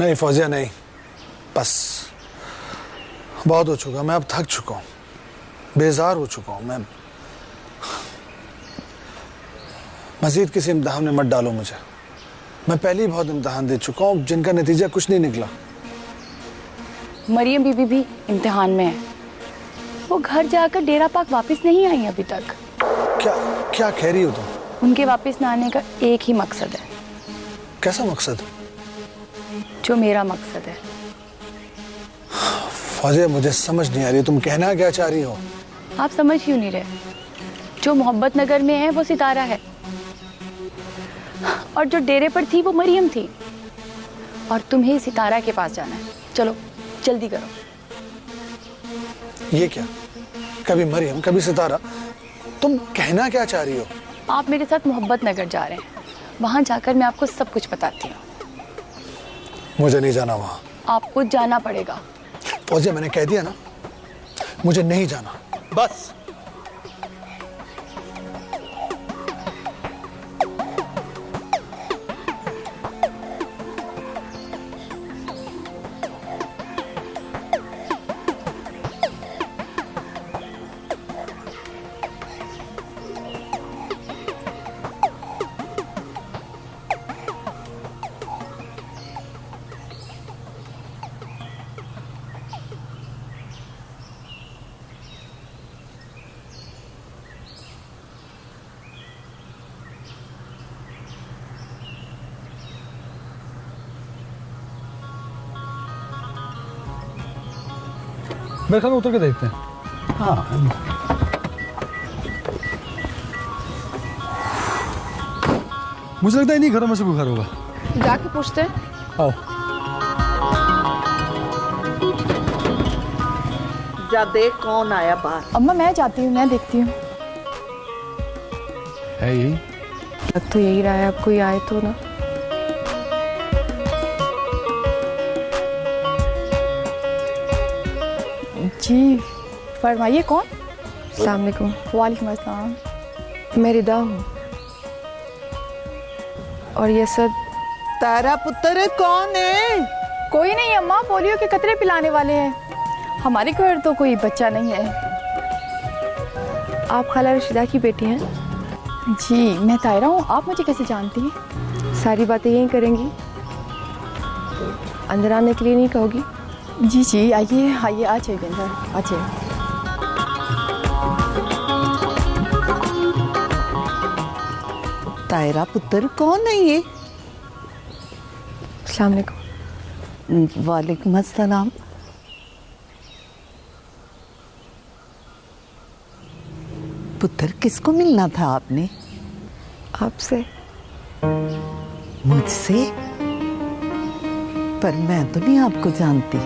नहीं फौजिया नहीं, बस बहुत हो चुका। मैं अब थक चुका हूँ, बेजार हो चुका हूँ। मैं मजीद किसी इम्तिहान में मत डालो मुझे। मैं पहले ही बहुत इम्तिहान दे चुका हूँ जिनका नतीजा कुछ नहीं निकला। मरियम बीबी भी इम्तिहान में है। वो घर जाकर डेरा पाक वापस नहीं आई अभी तक। क्या क्या कह रही हो तुम? उनके वापस न आने का एक ही मकसद है। कैसा मकसद? जो मेरा मकसद है। फौजिया मुझे समझ नहीं आ रही, तुम कहना क्या चाह रही हो? आप समझ क्यों नहीं रहे? जो मोहब्बत नगर में है वो सितारा है, और जो डेरे पर थी वो मरियम थी, और तुम्हें सितारा के पास जाना है। चलो जल्दी करो। ये क्या, कभी मरियम कभी सितारा, तुम कहना क्या चाह रही हो? आप मेरे साथ मोहब्बत नगर जा रहे हैं, वहां जाकर मैं आपको सब कुछ बताती हूँ। मुझे नहीं जाना वहां। आपको जाना पड़ेगा। फौजिया मैंने कह दिया ना, मुझे नहीं जाना, बस। मेरे ख्याल में उतर के देखते हैं। हाँ मुझे लगता है इन्हीं घरों में से कोई घर होगा। जाके पूछते हैं। आओ। जा देख कौन आया बाहर। अम्मा मैं जाती हूँ, मैं देखती हूँ। है यही? लग तो यही रहा है, अब कोई आए तो ना। जी फरमाइए, कौन? अस्सलाम वालेकुम। वालेकुम अस्सलाम। मैं रिदा हूँ, और ये सब तारा पुत्र कौन है? कोई नहीं अम्मा, पोलियो के कतरे पिलाने वाले हैं। हमारे घर तो कोई बच्चा नहीं है। आप खाला रशीदा की बेटी हैं? जी मैं तायरा हूँ। आप मुझे कैसे जानती हैं? सारी बातें यहीं करेंगी, अंदर आने के लिए नहीं कहोगी? जी जी आइए आइए, आ जाइए अंदर, आ जाइए। तायरा पुत्र कौन है ये? अस्सलाम वालेकुम। वालेकुम अस्सलाम। पुत्र किसको मिलना था आपने? आपसे। मुझसे? पर मैं तो नहीं आपको जानती।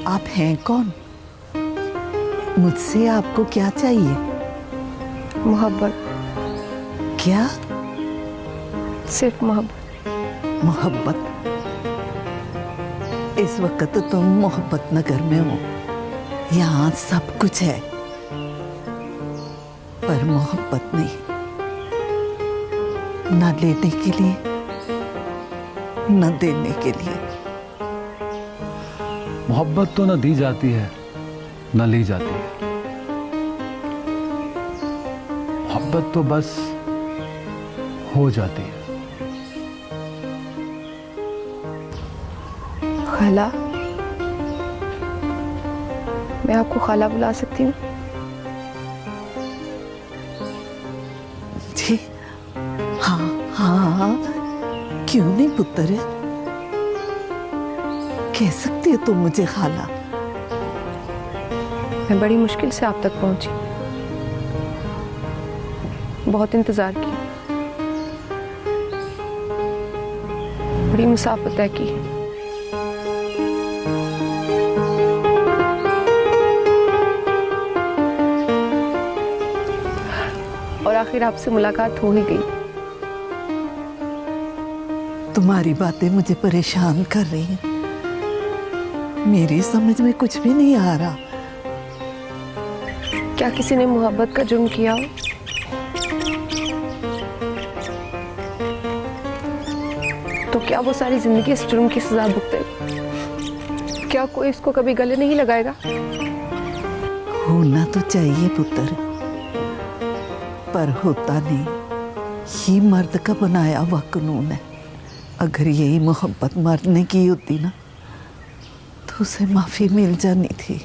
आप हैं कौन? मुझसे आपको क्या चाहिए? मोहब्बत। क्या? सिर्फ मोहब्बत। मोहब्बत? इस वक्त तुम मोहब्बत नगर में हो। यहाँ सब कुछ है, पर मोहब्बत नहीं। न लेने के लिए न देने के लिए। मोहब्बत तो न दी जाती है न ली जाती है। मोहब्बत तो बस हो जाती है। खाला, मैं आपको खाला बुला सकती हूँ? जी हाँ हाँ, क्यों नहीं पुत्र, कह सकती है तुम मुझे खाला। मैं बड़ी मुश्किल से आप तक पहुंची, बहुत इंतजार किया, बड़ी मुसाफत तय की। और आखिर आपसे मुलाकात हो ही गई। तुम्हारी बातें मुझे परेशान कर रही हैं। मेरी समझ में कुछ भी नहीं आ रहा। क्या किसी ने मोहब्बत का जुर्म किया हो? तो क्या वो सारी जिंदगी इस जुर्म की सजा भुगतेगा? क्या कोई इसको कभी गले नहीं लगाएगा? होना तो चाहिए पुत्र, पर होता नहीं। ये मर्द का बनाया हुआ कानून है। अगर यही मोहब्बत मर्द ने की होती ना तो उसे माफी मिल जानी थी,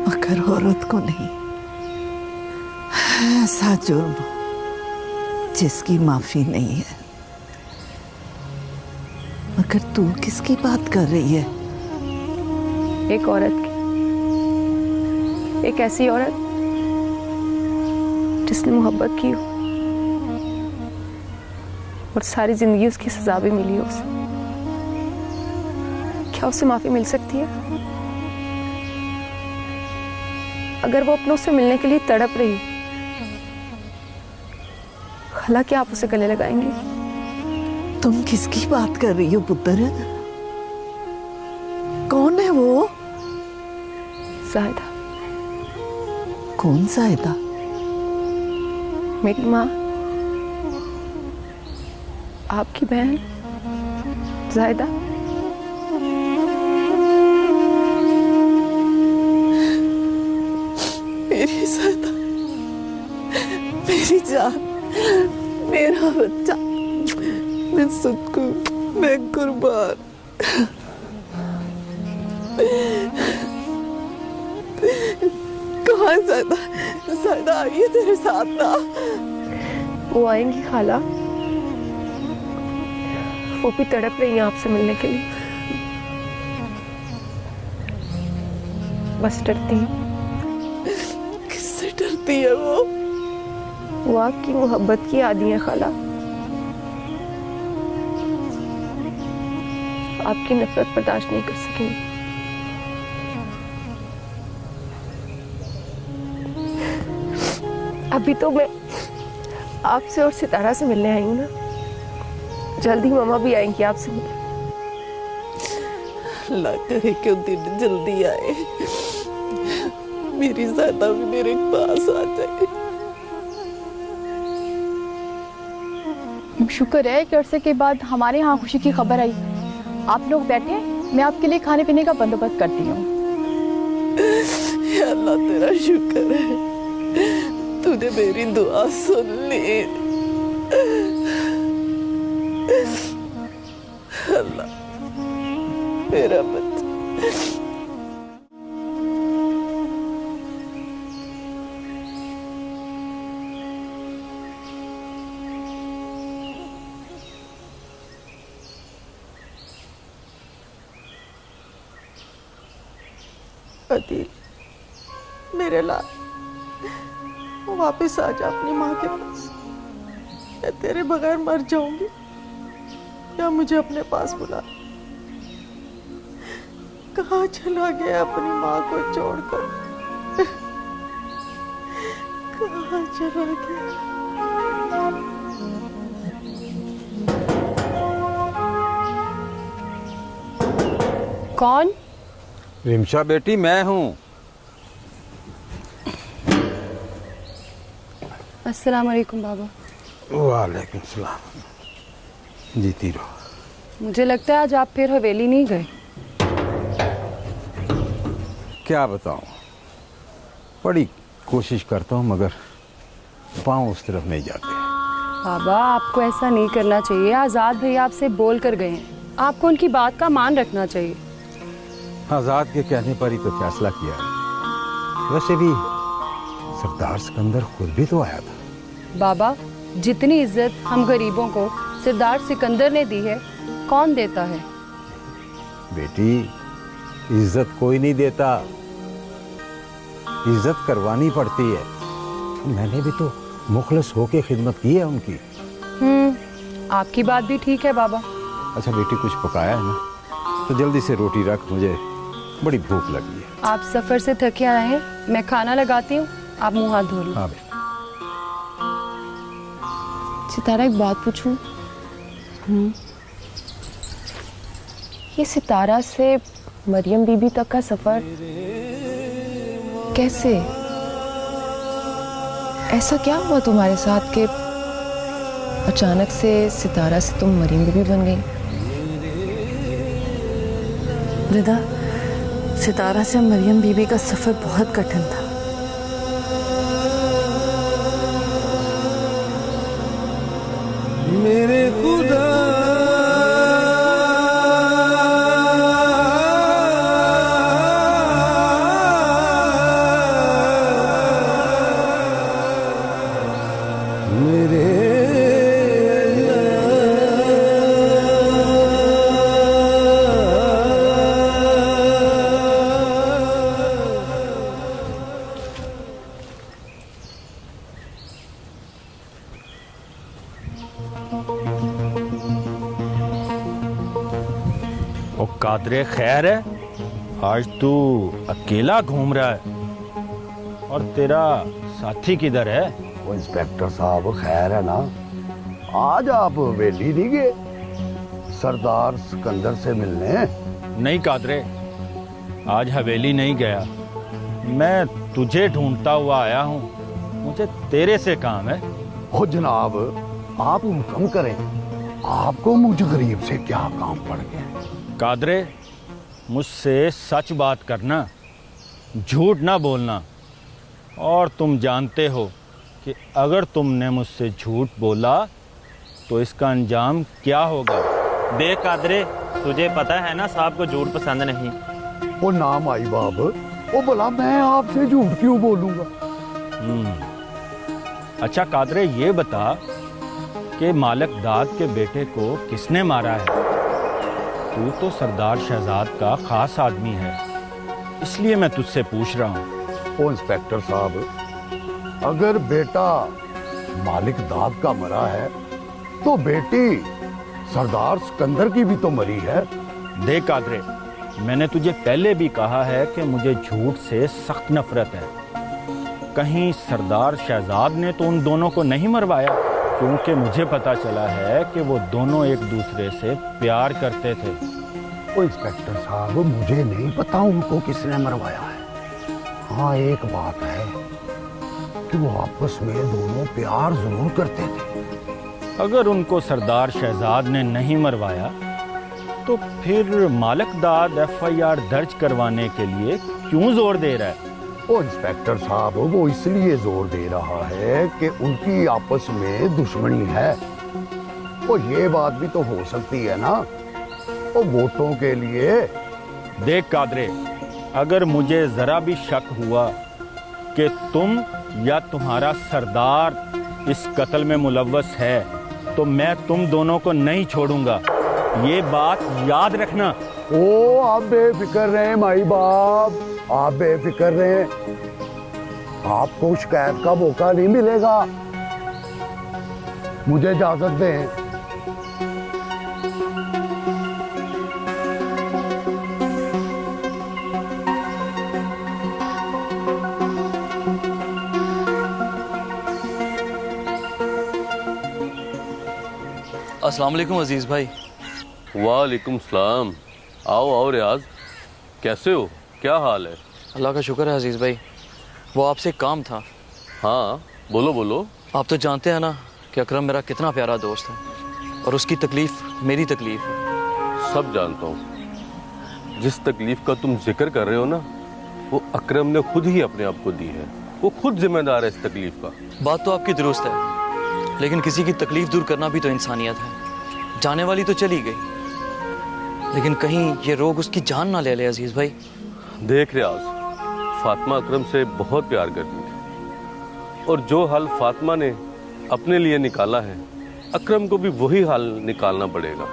मगर औरत को नहीं। ऐसा जुर्म जिसकी माफी नहीं है। मगर तू किसकी बात कर रही है? एक औरत की, एक ऐसी औरत जिसने मोहब्बत की हो और सारी जिंदगी उसकी सजा भी मिली हो उसे। क्या उसे माफी मिल सकती है? अगर वो अपनों से मिलने के लिए तड़प रही हो, हालांकि आप उसे गले लगाएंगे? तुम किसकी बात कर रही हो पुत्र? कौन है वो? ज़ाहिदा। कौन ज़ाहिदा? मेरी माँ, आपकी बहन ज़ाहिदा। मेरी ज़ाहिदा, मेरी जान, मेरा बच्चा, मैं सबको, मैं कुर्बान। कहाँ ज़ाहिदा? ज़ाहिदा आई है तेरे साथ ना? वो आएंगी खाला, वो भी तड़प रही हैं आपसे मिलने के लिए। बस डरती हैं। किससे डरती है वो? वो आपकी मोहब्बत की आदी है खाला। आपकी नफरत बर्दाश्त नहीं कर सकेंगी। अभी तो मैं आपसे और सितारा से मिलने आई हूँ ना, जल्दी मामा भी आएंगी आपसे मिलने। अल्लाह करे कि दिन जल्दी आए, मेरी ज़ाहिदा भी मेरे पास आ जाए। शुक्र है कि अरसे के बाद हमारे यहाँ खुशी की खबर आई। आप लोग बैठे, मैं आपके लिए खाने पीने का बंदोबस्त करती हूँ। अल्लाह तेरा शुक्र है, तूने मेरी दुआ सुन ली। अल्लाह मेरा बच्चा। अदील, मेरे लाल, वापस आ जा अपनी माँ के पास। मैं तेरे बगैर मर जाऊंगी, या मुझे अपने पास बुला। कहाँ चला गया अपनी माँ को छोड़कर? कहाँ चला गया? कौन? रिमशा बेटी, मैं हूँ। अस्सलाम वालेकुम बाबा। वालेकुम सलाम। जीती रहो। मुझे लगता है आज आप फिर हवेली नहीं गए। क्या बताऊँ, बड़ी कोशिश करता हूँ मगर पाँव उस तरफ नहीं जाते। बाबा, आपको ऐसा नहीं करना चाहिए। आज़ाद भैया आपसे बोल कर गए हैं, आपको उनकी बात का मान रखना चाहिए। आज़ाद के कहने पर ही तो फैसला किया है। वैसे भी सरदार सिकंदर खुद भी तो आया था। बाबा, जितनी इज्जत हम गरीबों को सरदार सिकंदर ने दी है, कौन देता है? बेटी, इज्जत कोई नहीं देता, इज्जत करवानी पड़ती है। मैंने भी तो मुखलस होके खिदमत की है उनकी। आपकी बात भी ठीक है बाबा। अच्छा बेटी, कुछ पकाया है ना? तो जल्दी से रोटी रख, मुझे बड़ी भूख लगी है। आप सफर से थके आए हैं, मैं खाना लगाती हूँ, आप मुंह हाथ धो लो। हाँ बेटी। सितारा, एक बात पूछूं? ये सितारा से मरियम बीबी तक का सफर कैसे? ऐसा क्या हुआ तुम्हारे साथ कि अचानक से सितारा से तुम मरीम बीबी बन गई। रिदा, सितारा से मरियम बीबी का सफर बहुत कठिन था। मेरे खुदा मेरे ओ कादरे खैर है, आज तू अकेला घूम रहा है और तेरा साथी किधर है? वो इंस्पेक्टर साहब खैर है ना? आज आप हवेली नहीं गए सरदार सिकंदर से मिलने? नहीं कादरे, आज हवेली नहीं गया। मैं तुझे ढूंढता हुआ आया हूँ, मुझे तेरे से काम है। ओ जनाब, आप हुक्म करें, आपको मुझ गरीब से क्या काम पड़ गया? कादरे, मुझसे सच बात करना, झूठ ना बोलना। और तुम जानते हो कि अगर तुमने मुझसे झूठ बोला तो इसका अंजाम क्या होगा। देख कादरे, तुझे पता है ना साहब को झूठ पसंद नहीं। वो नाम आई बाब, वो बोला मैं आपसे झूठ क्यों बोलूंगा? अच्छा कादरे, ये बता कि मालिक दाद के बेटे को किसने मारा है? तू तो सरदार शहजाद का खास आदमी है, इसलिए मैं तुझसे पूछ रहा हूँ। ओ इंस्पेक्टर साहब, अगर बेटा मालिक दाद का मरा है तो बेटी सरदार सिकंदर की भी तो मरी है। देख कादरे, मैंने तुझे पहले भी कहा है कि मुझे झूठ से सख्त नफरत है। कहीं सरदार शहजाद ने तो उन दोनों को नहीं मरवाया? क्योंकि मुझे पता चला है कि वो दोनों एक दूसरे से प्यार करते थे। ओ इंस्पेक्टर साहब, मुझे नहीं पता उनको किसने मरवाया है। हाँ, एक बात है कि वो आपस में दोनों प्यार जरूर करते थे। अगर उनको सरदार शहजाद ने नहीं मरवाया तो फिर मालिक दाद FIR दर्ज करवाने के लिए क्यों जोर दे रहा है? ओ इंस्पेक्टर साहब, वो इसलिए जोर दे रहा है कि उनकी आपस में दुश्मनी है। ओ ये बात भी तो हो सकती है ना, ओ वोटों के लिए। देख कादरे, अगर मुझे जरा भी शक हुआ कि तुम या तुम्हारा सरदार इस कत्ल में मुलव्वस है तो मैं तुम दोनों को नहीं छोड़ूंगा, ये बात याद रखना। ओ आप बेफिक्र रहे माई बाप, आप बेफिक्र रहे, आपको शिकायत का मौका नहीं मिलेगा। मुझे इजाजत दें। अस्सलाम वालेकुम अजीज भाई। वालेकुम सलाम। आओ आओ रियाज, कैसे हो, क्या हाल है? अल्लाह का शुक्र है अजीज भाई। वो आपसे एक काम था। हाँ बोलो बोलो। आप तो जानते हैं ना कि अकरम मेरा कितना प्यारा दोस्त है और उसकी तकलीफ मेरी तकलीफ है। सब जानता हूँ। जिस तकलीफ का तुम जिक्र कर रहे हो ना, वो अकरम ने खुद ही अपने आप को दी है। वो खुद जिम्मेदार है इस तकलीफ का। बात तो आपकी दुरुस्त है, लेकिन किसी की तकलीफ दूर करना भी तो इंसानियत है। जाने वाली तो चली गई, लेकिन कहीं ये रोग उसकी जान ना ले ले अजीज भाई। देख रियाज, फातिमा अकरम से बहुत प्यार करती थी और जो हल फातिमा ने अपने लिए निकाला है, अकरम को भी वही हल निकालना पड़ेगा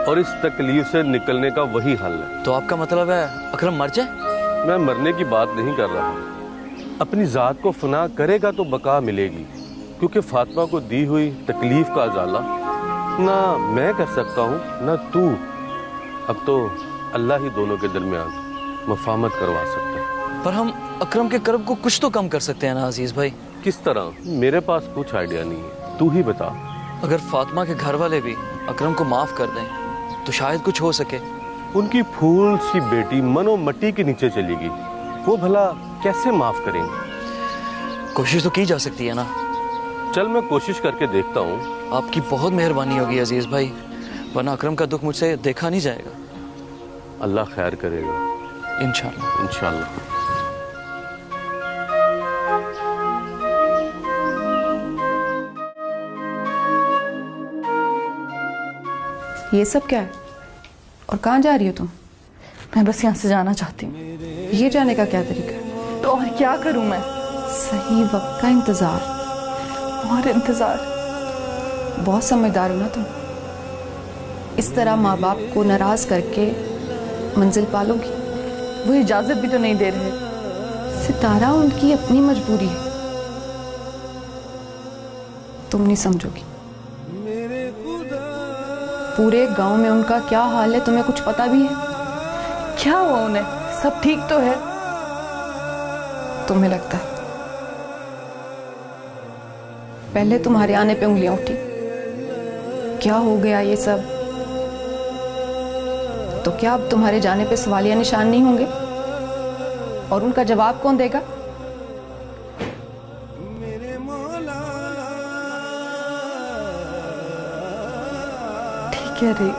और इस तकलीफ से निकलने का वही हल है। तो आपका मतलब है अकरम मर जाए? मैं मरने की बात नहीं कर रहा, अपनी जात को फना करेगा तो बका मिलेगी, क्योंकि फातिमा को दी हुई तकलीफ का अजाला ना मैं कर सकता हूँ ना तू। अब तो अल्लाह ही दोनों के दरमियान मफाहमत करवा सकता है। पर हम अकरम के कर्ब को कुछ तो कम कर सकते हैं ना अजीज भाई। किस तरह? मेरे पास कुछ आइडिया नहीं है, तू ही बता। अगर फातिमा के घर वाले भी अकरम को माफ कर दें तो शायद कुछ हो सके। उनकी फूल सी बेटी मनो मट्टी के नीचे चली गई, वो भला कैसे माफ करेंगे? कोशिश तो की जा सकती है ना। चल मैं कोशिश करके देखता हूँ। आपकी बहुत मेहरबानी होगी अजीज भाई, वरना अकरम का दुख मुझसे देखा नहीं जाएगा। अल्लाह खैर करेगा इंशाल्लाह इंशाल्लाह। ये सब क्या है और कहाँ जा रही हो तुम? मैं बस यहाँ से जाना चाहती हूँ। ये जाने का क्या तरीका है? तो और क्या करूँ मैं? सही वक्त का इंतजार। और इंतजार? बहुत समझदार हो ना तुम। इस तरह माँ बाप को नाराज करके मंजिल पालोगी? वो इजाजत भी तो नहीं दे रहे। सितारा, उनकी अपनी मजबूरी है, तुम नहीं समझोगी। पूरे गांव में उनका क्या हाल है तुम्हें कुछ पता भी है? क्या हुआ उन्हें? सब ठीक तो है? तुम्हें लगता है पहले तुम्हारे आने पे उंगलियां उठी, क्या हो गया ये सब? तो क्या अब तुम्हारे जाने पे सवालिया निशान नहीं होंगे? और उनका जवाब कौन देगा? ठीक है रे।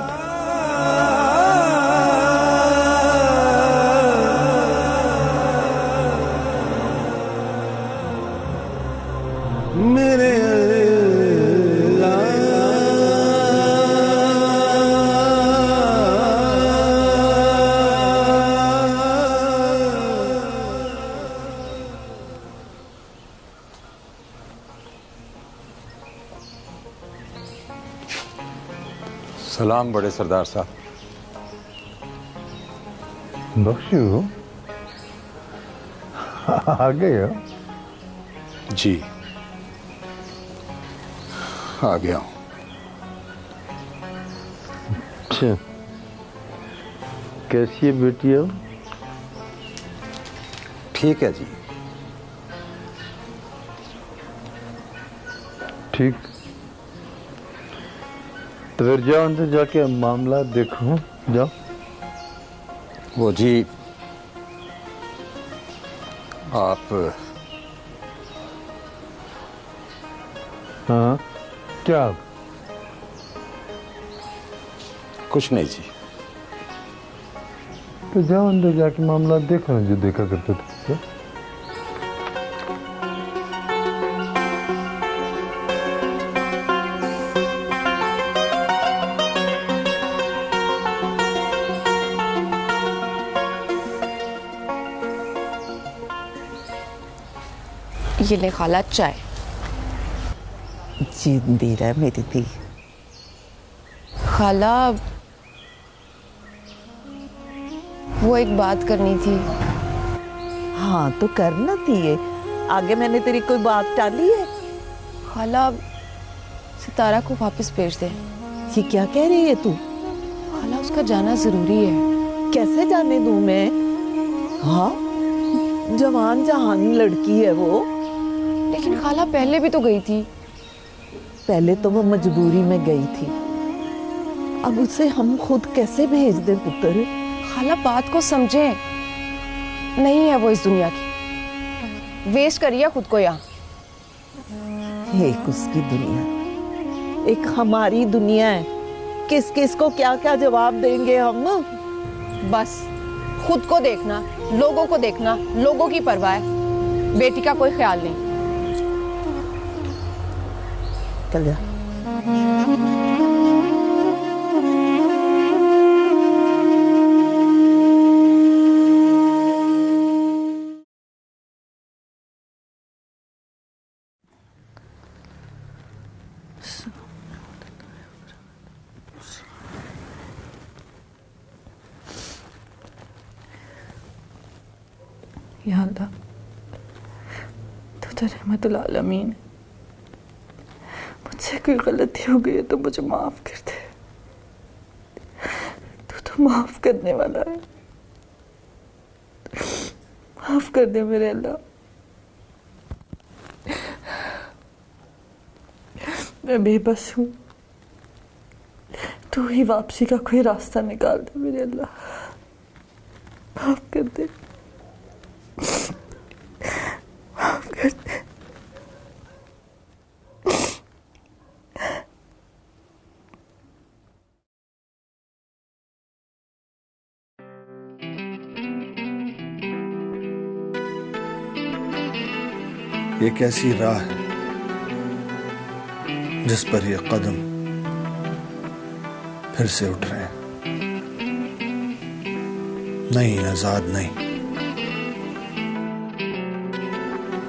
मेरे सलाम बड़े सरदार साहब। बख्शू आ गए हो? जी आ गया हूँ। अच्छा, कैसी है बेटिया? ठीक है जी। ठीक, तो फिर जाओ अंदर जाके मामला देखो। जाओ। वो जी आप। हाँ क्या? कुछ नहीं जी। तो जाओ अंदर जाके मामला देखो जो देखा करते थे। ये ले खाला चाय। जिंदी रह मेरी धी। खाला, वो एक बात करनी थी। हाँ तो करना थी ये। आगे मैंने तेरी कोई बात टाली है? खाला, सितारा को वापस भेज दे। ये क्या कह रही है तू? खाला, उसका जाना जरूरी है। कैसे जाने दूं मैं? हाँ, जवान जहान लड़की है वो। लेकिन खाला पहले भी तो गई थी। पहले तो वो मजबूरी में गई थी, अब उसे हम खुद कैसे भेज दें पुत्र? खाला बात को समझे, नहीं है वो इस दुनिया की। वेस्ट करिए खुद को यहाँ। एक उसकी दुनिया, एक हमारी दुनिया है। किस किस को क्या क्या जवाब देंगे हम? बस खुद को देखना, लोगों को देखना, लोगों की परवाह है, बेटी का कोई ख्याल नहीं। चल जा। या अल्लाह, तू तो रहमतुल आलमीन है। मुझसे कोई गलती हो गई है तो मुझे माफ कर दे। तू तो माफ करने वाला है। माफ कर दे मेरे अल्लाह। मैं बेबस हूँ, तू ही वापसी का कोई रास्ता निकाल दे मेरे अल्लाह। माफ कर दे, माफ कर दे। ये कैसी राह है जिस पर ये कदम फिर से उठ रहे हैं। नहीं आजाद नहीं,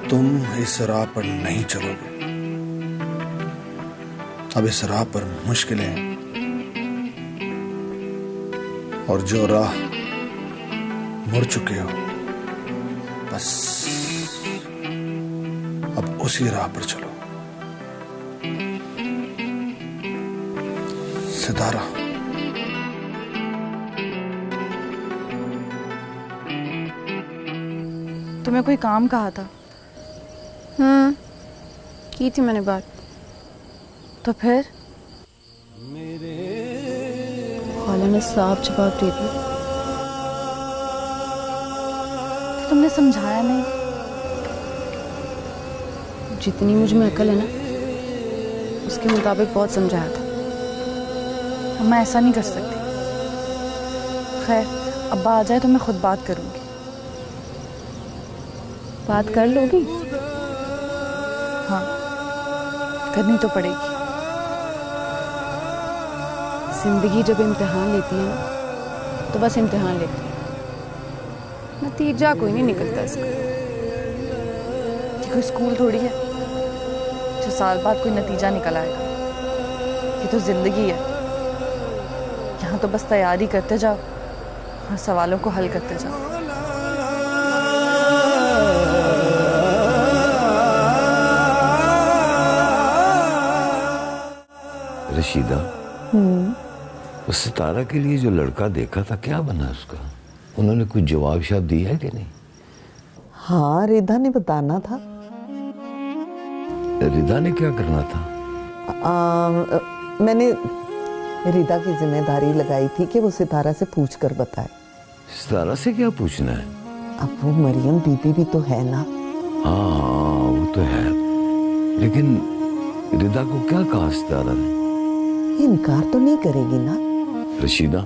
तुम इस राह पर नहीं चलोगे। अब इस राह पर मुश्किलें हैं, और जो राह मुड़ चुके हो, बस अब उसी राह पर चलो। सितारा, तुम्हें कोई काम कहा था? की थी मैंने बात। तो फिर? खाला ने साफ जवाब दे दिया। तो तुमने समझाया नहीं? जितनी मुझ में अकल है ना, उसके मुताबिक बहुत समझाया था। मैं ऐसा नहीं कर सकती। खैर, अब्बा आ जाए तो मैं खुद बात करूंगी। बात कर लोगी? हाँ, करनी तो पड़ेगी। जिंदगी जब इम्तिहान लेती है ना, तो बस इम्तिहान लेती है, नतीजा कोई नहीं निकलता इसका। ये कोई स्कूल थोड़ी है जो साल बाद कोई नतीजा निकल आएगा। ये तो जिंदगी है। यहाँ तो बस तैयारी करते जाओ और सवालों को हल करते जाओ। रशीदा, उस सितारा के लिए जो लड़का देखा था, क्या बना उसका? उन्होंने कुछ जवाब शायद दिया है कि नहीं? हाँ, रिदा ने बताना था। रिदा ने क्या करना था? मैंने रिदा की जिम्मेदारी लगाई थी कि वो सितारा से पूछ कर बताए। सितारा से क्या पूछना है? अब वो मरियम बीबी भी तो है ना। हाँ, वो तो है, लेकिन रिदा को क्या कहा सितारा ने? इनकार तो नहीं करेगी ना? रशीदा,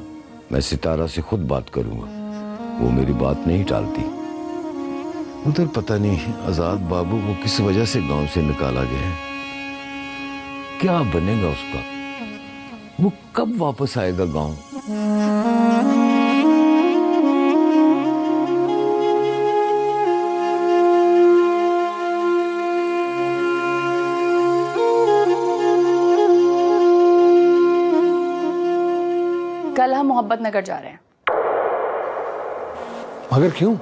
मैं सितारा से खुद बात करूंगा, वो मेरी बात नहीं टालती। उधर पता नहीं आजाद बाबू को किस वजह से गांव से निकाला गया है। क्या बनेगा उसका? वो कब वापस आएगा गांव? कल हम मोहब्बत नगर जा रहे हैं। मगर क्यों?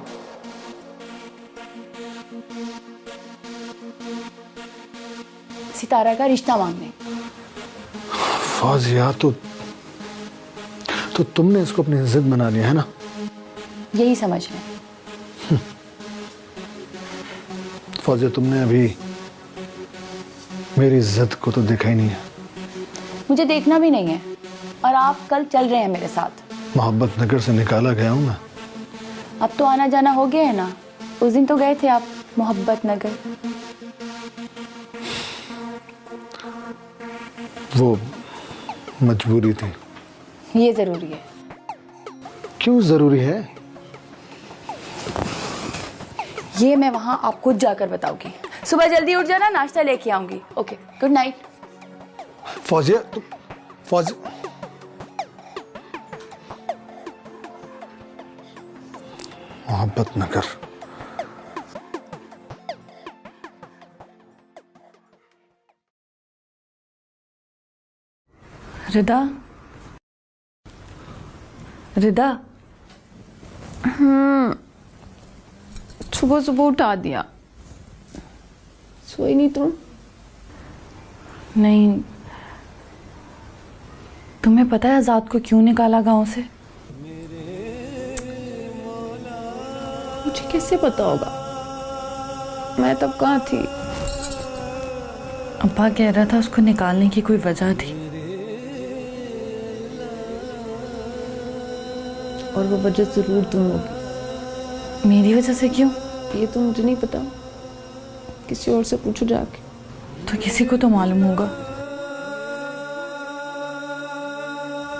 सितारा का रिश्ता मांगने। फौजिया, तो तुमने इसको अपनी जिद बना लिया है ना? यही समझ लें। फौजिया, तुमने अभी मेरी जिद को तो देखा ही नहीं है। मुझे देखना भी नहीं है, और आप कल चल रहे हैं मेरे साथ। मोहब्बत नगर से निकाला गया हूं मैं। अब तो आना जाना हो गया है ना। उस दिन तो गए थे आप मोहब्बत नगर। वो मजबूरी थी। ये जरूरी है। क्यों जरूरी है? ये मैं वहां आप खुद जाकर बताऊंगी। सुबह जल्दी उठ जाना, नाश्ता लेके आऊंगी। Okay, good night. Fauzia, Fauzia, मोहब्बत नगर। रिदा, रिदा। सुबह सुबह उठा दिया। सोई नहीं तुम? नहीं। तुम्हें पता है आजाद को क्यों निकाला गांव से? मुझे कैसे पता होगा? मैं तब कहाँ थी? अब्बा कह रहा था उसको निकालने की कोई वजह थी। और वो वजह जरूर तुम होगी। मेरी वजह से क्यों? ये तो मुझे नहीं पता, किसी और से पूछो जाके। तो किसी को तो मालूम होगा।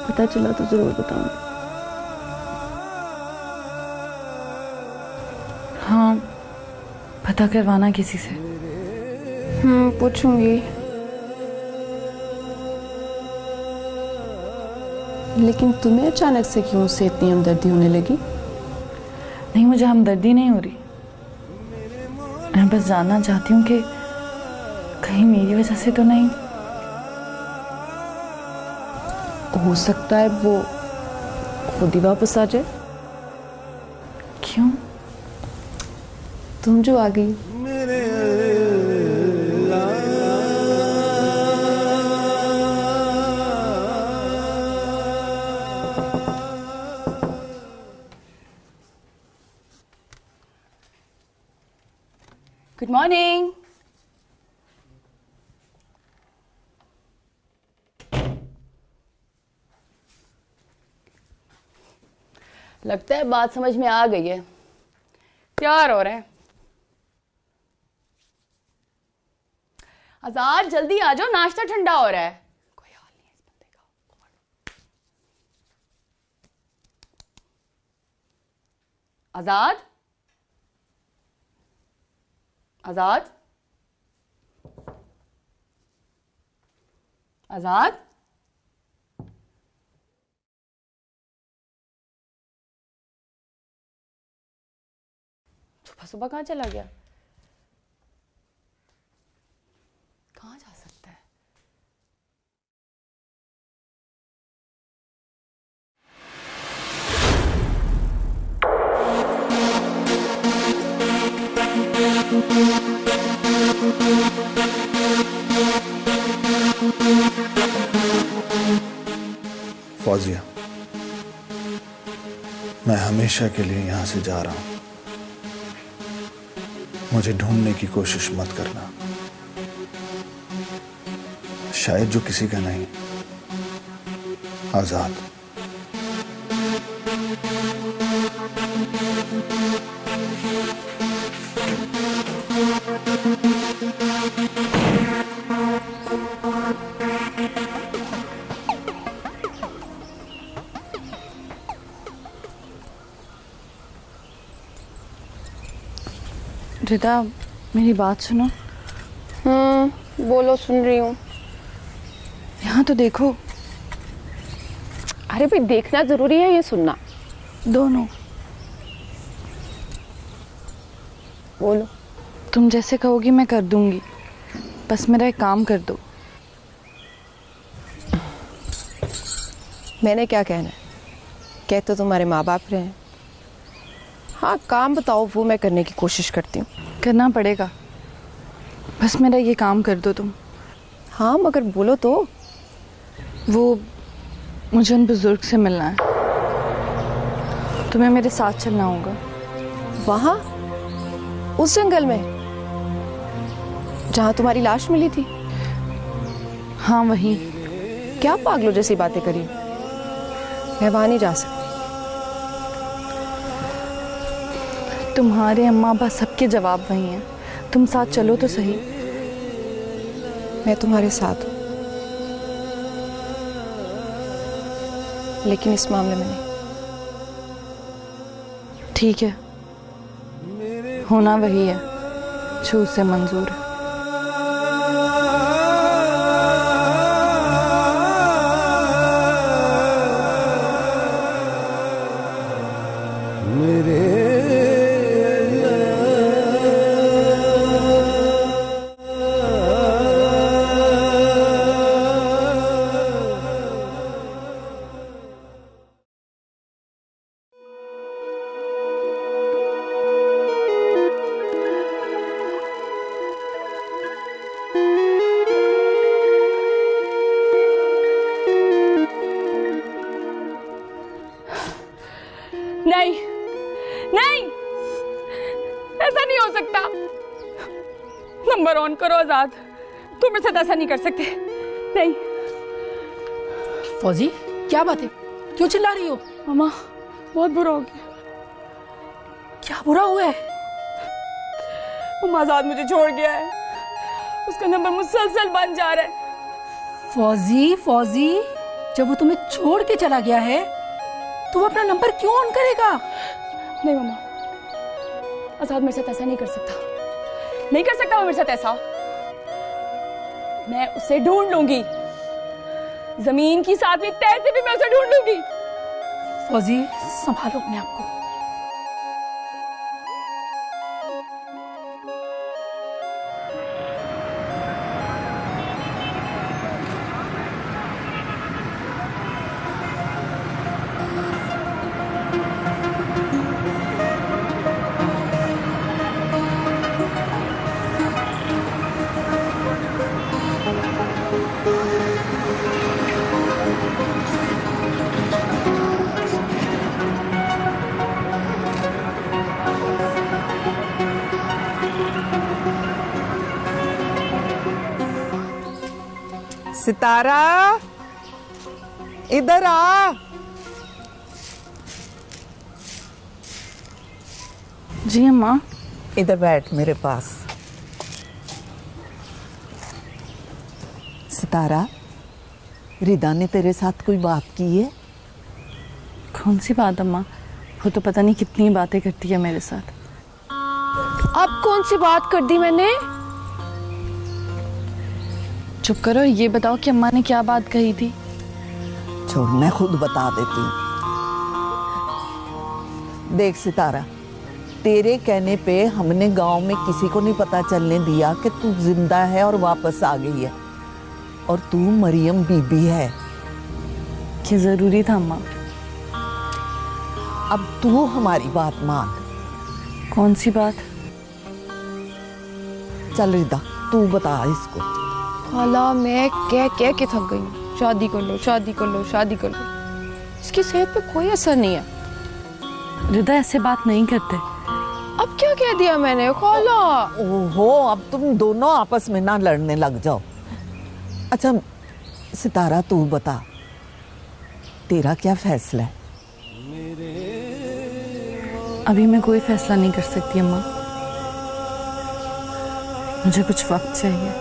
पता चला तो जरूर बताऊंगी। हाँ, पता करवाना किसी से। पूछूंगी, लेकिन तुम्हें अचानक से क्यों से इतनी हमदर्दी होने लगी? नहीं, मुझे हमदर्दी नहीं हो रही। मैं बस जानना चाहती हूँ कि कहीं मेरी वजह से तो नहीं। हो सकता है वो खुद ही वापस आ जाए। क्यों? तुम जो आ गई। Good morning. लगता है बात समझ में आ गई है। तैयार हो रहे हैं? आजाद जल्दी आ जाओ, नाश्ता ठंडा हो रहा है। कोई हाल नहीं है इस बंदे का। आजाद, आजाद, आजाद, सुबह सुबह कहाँ चला गया? कहाँ जा सकता है? फौजिया, मैं हमेशा के लिए यहां से जा रहा हूं। मुझे ढूंढने की कोशिश मत करना। शायद जो किसी का नहीं, आजाद। रिदा, मेरी बात सुनो। बोलो, सुन रही हूँ। यहाँ तो देखो। अरे भाई, देखना जरूरी है ये सुनना? दोनों। बोलो। तुम जैसे कहोगी मैं कर दूंगी, बस मेरा एक काम कर दो। मैंने क्या कहना है? कह तो तुम्हारे माँ बाप रहे हैं। हाँ, काम बताओ, वो मैं करने की कोशिश करती हूँ। करना पड़ेगा, बस मेरा ये काम कर दो तुम। हाँ, मगर बोलो तो। वो मुझे उन बुजुर्ग से मिलना है, तुम्हें मेरे साथ चलना होगा। वहाँ उस जंगल में जहाँ तुम्हारी लाश मिली थी? हाँ, वहीं। क्या पागलों जैसी बातें करी? मैं वहाँ नहीं जा सकती। तुम्हारे अम्मा अब्बा सबके जवाब वही हैं। तुम साथ चलो तो सही। मैं तुम्हारे साथ हूँ, लेकिन इस मामले में नहीं। ठीक है, होना वही है जो उसे मंजूर है। नहीं, नहीं, ऐसा नहीं हो सकता। नंबर ऑन करो आजाद, तुम मेरे साथ ऐसा नहीं कर सकते। नहीं। फौजी, क्या बात है? क्यों चिल्ला रही हो? मामा, बहुत बुरा हो गया। क्या बुरा हुआ है? आजाद मुझे छोड़ गया है। उसका नंबर मुसलसल बन जा रहा है। फौजी, फौजी, जब वो तुम्हें छोड़ के चला गया है तो वो अपना नंबर क्यों ऑन करेगा? नहीं मामा, आजाद मेरे साथ ऐसा नहीं कर सकता। नहीं कर सकता वो मेरे साथ ऐसा। मैं उसे ढूंढ लूंगी, जमीन की 7वीं तह से भी मैं उसे ढूंढ लूंगी। फौजी संभालो अपने आप को। सितारा, इधर आ। जी अम्मा। इधर बैठ मेरे पास। सितारा, रिदा ने तेरे साथ कोई बात की है? कौन सी बात अम्मा? वो तो पता नहीं कितनी बातें करती है मेरे साथ। अब कौन सी बात कर दी मैंने? चुप करो, ये बताओ कि अम्मा ने क्या बात कही थी। छोड़, मैं खुद बता देती हूँ। देख सितारा, तेरे कहने पे हमने गांव में किसी को नहीं पता चलने दिया कि तू जिंदा है और वापस आ गई है, और तू मरियम बीबी है। क्या जरूरी था अम्मा? अब तू हमारी बात मान। कौन सी बात? चल रिदा, तू बता इसको। खाला, मैं कह के थक गई हूँ। शादी कर लो, शादी कर लो, शादी कर लो। इसकी सेहत पे कोई असर नहीं है। रिदा ऐसे बात नहीं करते। अब क्या कह दिया मैंने खाला? ओहो, अब तुम दोनों आपस में ना लड़ने लग जाओ। अच्छा सितारा, तू बता, तेरा क्या फैसला है? अभी मैं कोई फैसला नहीं कर सकती अम्मा, मुझे कुछ वक्त चाहिए।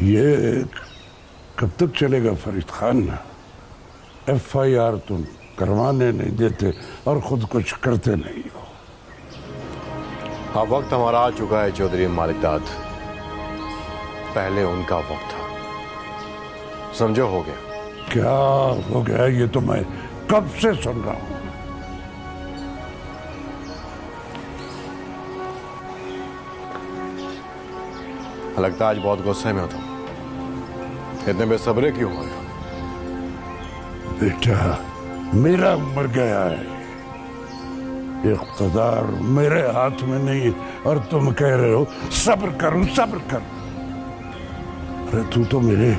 ये कब तक चलेगा फरीद खान? FIR तुम करवाने नहीं देते और खुद कुछ करते नहीं हो। हाँ, वक्त हमारा आ चुका है चौधरी मालिकदाद। पहले उनका वक्त था, समझो हो गया। क्या हो गया? ये तो मैं कब से सुन रहा हूं। लगता है आज बहुत गुस्से में हो तुम। इतने बेसब्रे क्यों हो? बेटा, मेरा मर गया है, इख्तिदार मेरे हाथ में नहीं, और तुम कह रहे हो सब्र करूं, सब्र करूं। अरे तू तो मेरे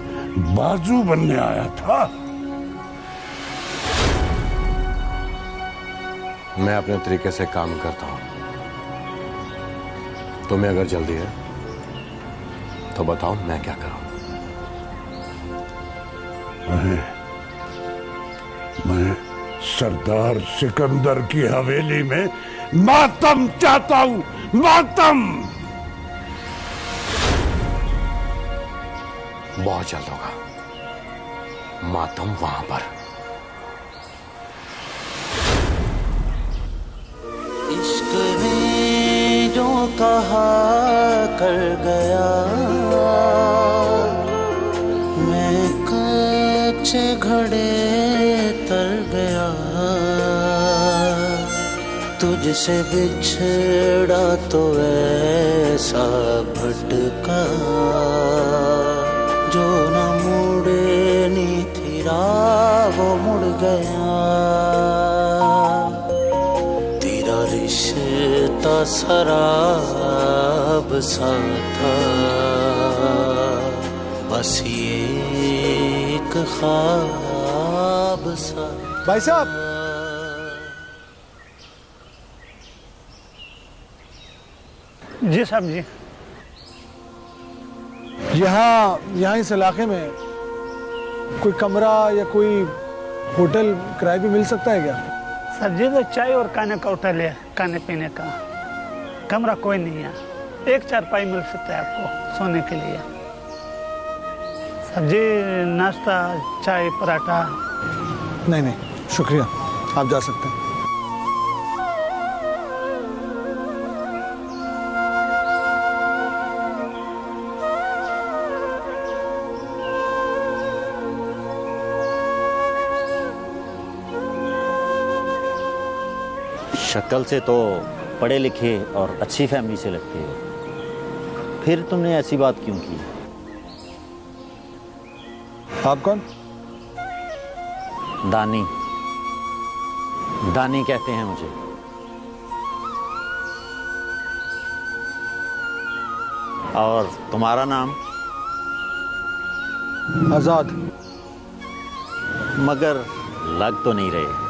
बाजू बनने आया था। मैं अपने तरीके से काम करता हूं। तुम्हें अगर जल्दी है तो बताओ मैं क्या करूं। मैं सरदार सिकंदर की हवेली में मातम चाहता हूं, मातम। बहुत जल्द होगा मातम वहां पर। इश्क ने जो कहा कर गया, मैं कच्चे घड़े तर गया। तुझसे बिछड़ा तो ऐसा भटका, जो न मुड़े नी फिरा वो मुड़ गया। तेरा रिश्ता शराब सा था, बस ये एक ख्वाब सा। भाई साहब, जी साहब जी। यहाँ इस इलाके में कोई कमरा या कोई होटल किराए पे मिल सकता है क्या? सर जी, तो चाय और खाने का होटल है, खाने पीने का। कमरा कोई नहीं है। एक चारपाई मिल सकता है आपको सोने के लिए। सब्जी, नाश्ता, चाय, पराठा। नहीं नहीं शुक्रिया, आप जा सकते हैं। शक्ल से तो पढ़े लिखे और अच्छी फैमिली से लगते हो, फिर तुमने ऐसी बात क्यों की? आप कौन? दानी। दानी कहते हैं मुझे। और तुम्हारा नाम? आजाद। मगर लग तो नहीं रहे।